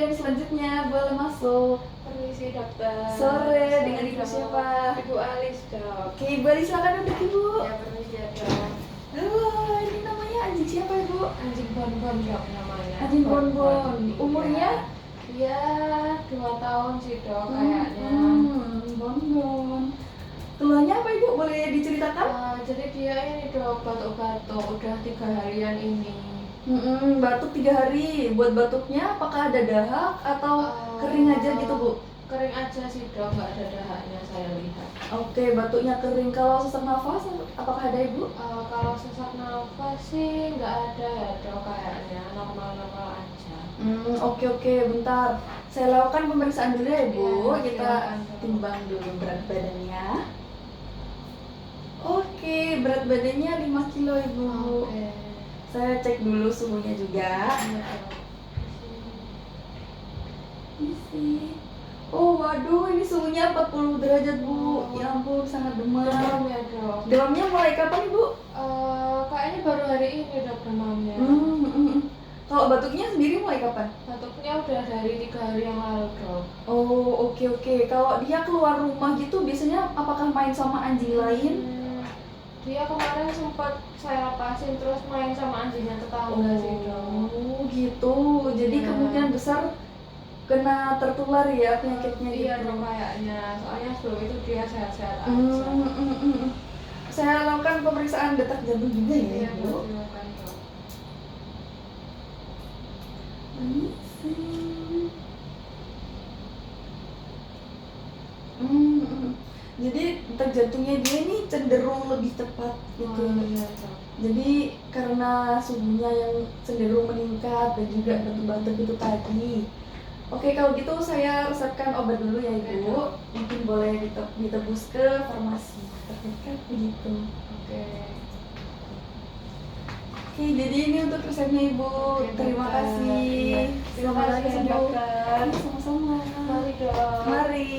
Yang selanjutnya boleh masuk. Permisi dokter. Sore, dengan ibu siapa? Ibu Alis dok. Oke, Ibu Ali silakan duduk Ibu. Ya permisi ya dok. Halo, ini namanya anjing siapa Ibu? Anjing bonbon dok namanya. Anjing bonbon. Umurnya? Ya 2 tahun sih dok kayaknya. Bonbon. Keluhannya apa Ibu? Boleh diceritakan? Jadi dia ini dok batuk-batuk udah 3 harian ini. Batuk 3 hari. Buat batuknya apakah ada dahak atau kering aja gitu Bu? Kering aja sih dok, nggak ada dahaknya saya lihat. Oke, batuknya kering. Kalau sesak nafas apakah ada Ibu? Kalau sesak nafas sih nggak ada ya dok, kayaknya normal-normal aja. Oke, bentar. Saya lakukan pemeriksaan dulu ya Ibu. Iya, Kita silakan, dok. timbang dulu berat badannya. Oke, berat badannya 5 kilo Ibu. Oke. Saya cek dulu suhunya juga. Iya, dok. Isi. Oh waduh, ini suhunya 40 derajat Bu. Ya ampun, sangat demam. Demam ya dok. Demamnya mulai kapan Ibu? Kayaknya baru hari ini dok demamnya. Kalau batuknya sendiri mulai kapan? Batuknya udah dari 3 hari yang lalu dok. Oh oke. Kalau dia keluar rumah gitu biasanya apakah main sama anjing lain? Dia kemarin sempat saya lepasin terus main sama anjingnya tetangga sih dok. Oh gitu. Jadi Iya. kemungkinan besar kena tertular ya penyakitnya gitu. Iya dok kayaknya. Soalnya sebelum itu dia sehat-sehat aja. Saya lakukan pemeriksaan detak jantung juga ya Iya Bu. dok, silakan dok. Jadi detak jantungnya dia ini cenderung lebih cepat gitu. Iya dok. Jadi karena suhunya yang cenderung meningkat dan juga batuk-batuk itu tadi. Oke, kalau gitu saya resepkan obat dulu ya Ibu. Mungkin boleh ditebus ke farmasi terdekat begitu. Oke. Oke, jadi ini untuk resepnya Ibu. Oke, Terima dokter. kasih. Iya. Terima Selamat kasih, sembuh. dokter. Sama-sama. Mari dok. Mari.